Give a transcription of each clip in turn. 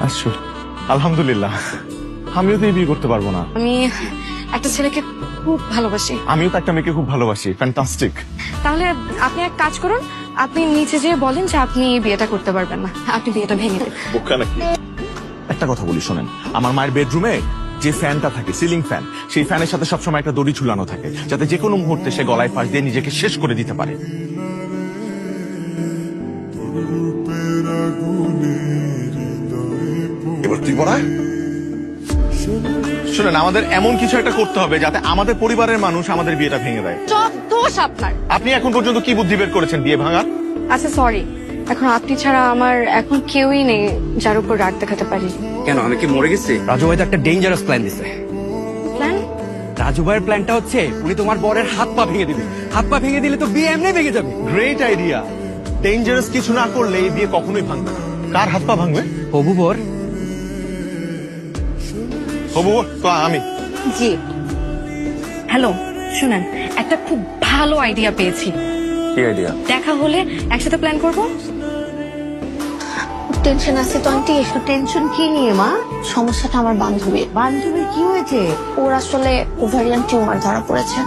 আচ্ছা, আলহামদুলিল্লাহ। আমিও তো এই বিয়ে করতে পারবো না। আমি একটা ছেলেকে খুব ভালোবাসি। আমিও তো একটা মেয়েকে খুব ভালোবাসি। ফ্যান্টাস্টিক। তাহলে আপনি এক কাজ করুন, আপনি নিচে যেয়ে বলেন যে আপনি এই বিয়েটা করতে পারবেন না, আপনি বিয়েটা ভেঙে দেন। বোকা নাকি? একটা কথা বলি শোনেন, আমার মায়ের বেডরুমে যে ফ্যানটা থাকে, সিলিং ফ্যান, সেই ফ্যানের সাথে সবসময় একটা দড়ি ঝুলানো থাকে, যাতে যে কোনো মুহূর্তে সে গলায় ফাঁস দিয়ে নিজেকে শেষ করে দিতে পারে। এবার তুই বলা শোনেন, আমাদের এমন কিছু একটা করতে হবে যাতে আমাদের পরিবারের মানুষ আমাদের বিয়েটা ভেঙে দেয়। সব দোষ আপনার। আপনি এখন পর্যন্ত কি বুদ্ধি বের করেছেন বিয়ে ভাঙার? আচ্ছা সরি, এখন আপনি ছাড়া আমার এখন কেউই নেই যার উপর রাগ দেখাতে পারি। কেন, আমি কি মরে গেছি? রাজু ভাই তো একটা ডেঞ্জারাস প্ল্যান দিছে। প্ল্যান? রাজু ভাইয়ের প্ল্যানটা হচ্ছে উনি তোমার বরের হাত পা ভেঙে দিবে। হাত পা ভেঙে দিলে তো বিয়ে এমনি ভেঙে যাবে। Great idea. ডেঞ্জারাস কিছু না করলে এই বিয়ে কখনোই ভাঙবে না। কার হাত পা ভাঙবে? হবু বর। হবু তো আমি। জি হ্যালো, শুনেন, একটা খুব ভালো আইডিয়া পেয়েছি। কি আইডিয়া? দেখা হলে একসাথে প্ল্যান করব। টেনশন আছে তো আন্টি। টেনশন কি নিয়ে মা? সমস্যাটা আমার বান্ধবীর। বান্ধবীর কি হয়েছে? ওর আসলে ওভারিয়ান টিউমার ধরা পড়েছে।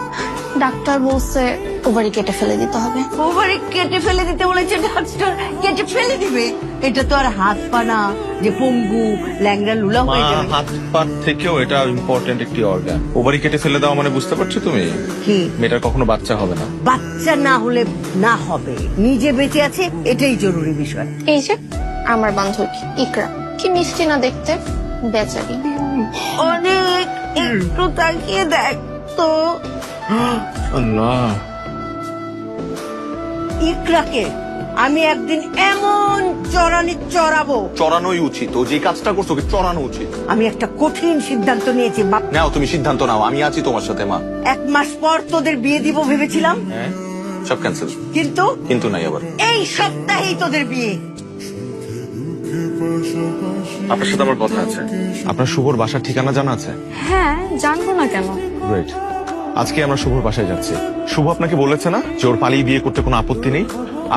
ডাক্তার বলছে ওভারি কেটে ফেলে দিতে হবে। ওভারে কেটে ফেলে দিতে বলেছে ডাক্তার? কেটে ফেলে দিবে? এটা তো আর হাত পা না যে পঙ্গু ল্যাংড়া লুলা হয়ে যাবে। হাত পা থেকেও এটা ইম্পর্টেন্ট একটি অর্গান। ওভারি কেটে ফেলে দেওয়া মানে বুঝতে পারছো তুমি? কি? মেয়েটার কখনো বাচ্চা হবে না। বাচ্চা না হলে না হবে, নিজে বেঁচে আছে এটাই জরুরি বিষয়। এই যে আমার বান্ধবী ইকরা, কি মিষ্টি না দেখতে, বেচারি। অনেক একটু তাকিয়ে দেখ তো আল্লাহ। ইকরাকে আমি একদিন এমন চড়ানি চড়াবো। চড়ানোই উচিত। ও যে কাজটা করছো ওকে চড়ানো উচিত। আমি একটা কঠিন সিদ্ধান্ত নিয়েছি বাপ। নাও তুমি সিদ্ধান্ত নাও, আমি আছি তোমার সাথে মা। 1 মাস পর তোদের বিয়ে দিব ভেবেছিলাম, হ্যাঁ, সব ক্যান্সেল। কিন্তু নাই আবার। এই সপ্তাহেই তোদের বিয়ে। আপনার সাথে আমার কথা আছে। আপনার শুভর বাসার ঠিকানা জানা আছে? হ্যাঁ, জানবো না কেন? গ্রেট। আজকে আমরা শুভর বাসায় যাচ্ছি। শুভ আপনাকে বলেছে না যে ওর পালিয়ে বিয়ে করতে কোনো আপত্তি নেই?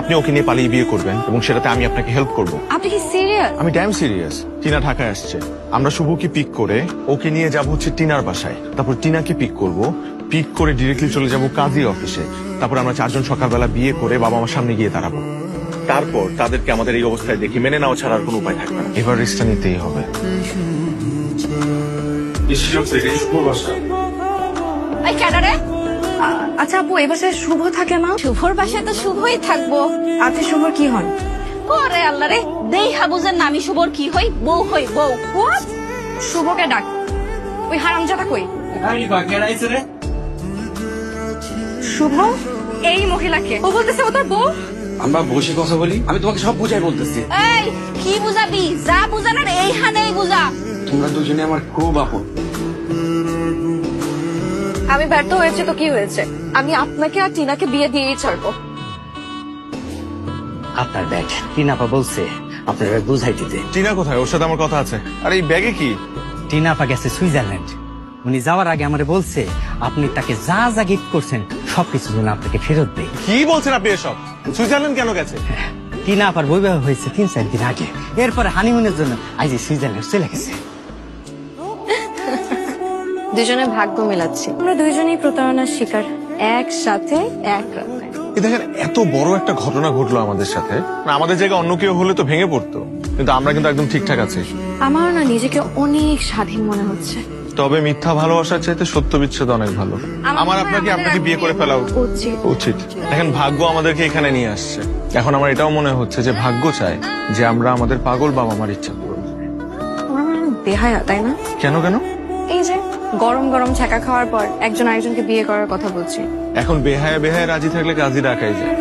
আপনি ওকে নিয়ে পালিয়ে বিয়ে করবেন এবং সেটাতে আমি আপনাকে হেল্প করব। আপনি কি সিরিয়াস? আমি ড্যাম সিরিয়াস। টিনা ঢাকায় আসছে, আমরা শুভকে পিক করে ওকে নিয়ে যাব হচ্ছে টিনার বাসায়। তারপর টিনাকে পিক করব, পিক করে ডিরেক্টলি চলে যাব কাজী অফিসে। তারপর আমরা 4 জন সকালবেলা বিয়ে করে বাবা মার সামনে গিয়ে দাঁড়াবো। তারপর তাদেরকে আমাদের এই অবস্থায় দেখি মেনে নেওয়া ছাড়া আর কোনো উপায় থাকবে না। এবার রিস্কটা নিতেই হবে। এই ক্যাডারে? আচ্ছা আপু, এই বাসায় শুভ থাকে না? শুভর বাসায় তো শুভই থাকবো। আপনি শুভর কি হন? ওরে আল্লাহ রে, দেইহা বুঝেন না আমি শুভর কি হই? বউ হই বউ। What? শুভকে ডাক। ওই হারামজাদা কই? শুভ এই মহিলাকে ও বলতেছে ও তোর বউ। আমরা বসে কথা বলি, আমি তোমাকে সব বুঝাই বলতেছি। এই কি বুঝাবি? যা বুঝানোর এইখানেই বুঝা। তোমরা দুজনে আমার খুব আপন। আমি ব্যর্থ হয়েছে তো কি হয়েছে? আমি আপনাকে আর টিনাকে বিয়ে দিয়েই ছাড়বো। আপনার ব্যাগ টিনাপা বলছে আপনার ব্যাগ বুঝাই দিতে। টিনা কোথায়? ওর সাথে আমার কথা আছে। আর এই ব্যাগে কি? টিনাপা গেছে সুইজারল্যান্ড। উনি যাওয়ার আগে আমারে বলছে আপনি তাকে যা যা গিফট করছেন সবকিছু যেন আপনাকে ফেরত দেয়। কি বলছেন আপনি এসব? সুইজারল্যান্ড কেন গেছে? টিনাপার বৈবাহ হয়েছে 3-4 দিন আগে। এরপরে হানিমুনের জন্য আজ সুইজারল্যান্ড চলে গেছে। দুজনে ভাগ্য মেলাচ্ছি। আমরা দুইজনেই প্রতারণার শিকার, একসাথে এক রাতে। দেখেন, এত বড় একটা ঘটনা ঘটলো আমাদের সাথে। আমাদের জায়গায় অন্য কেউ হলে তো ভেঙে পড়তো, কিন্তু আমরা কিন্তু একদম ঠিকঠাক আছি। আমার না নিজেকে অনেক স্বাধীন মনে হচ্ছে। তবে মিথ্যা ভালোবাসার চাইতে সত্য বিচ্ছেদ অনেক ভালো। আমার আপনাকে বিয়ে করে ফেলা উচিত। দেখেন, ভাগ্য আমাদেরকে এখানে নিয়ে আসছে। এখন আমার এটাও মনে হচ্ছে যে ভাগ্য চায় যে আমরা আমাদের পাগল বাবা মার ইচ্ছা করব। আমার মনে হয় বেহায়া, তাই না? কেন? এই যে গরম গরম ছ্যাঁকা খাওয়ার পর একজন আরেকজনকে বিয়ে করার কথা বলছি। এখন বেহায়া রাজি থাকলে কাজী ডাকাই যায়।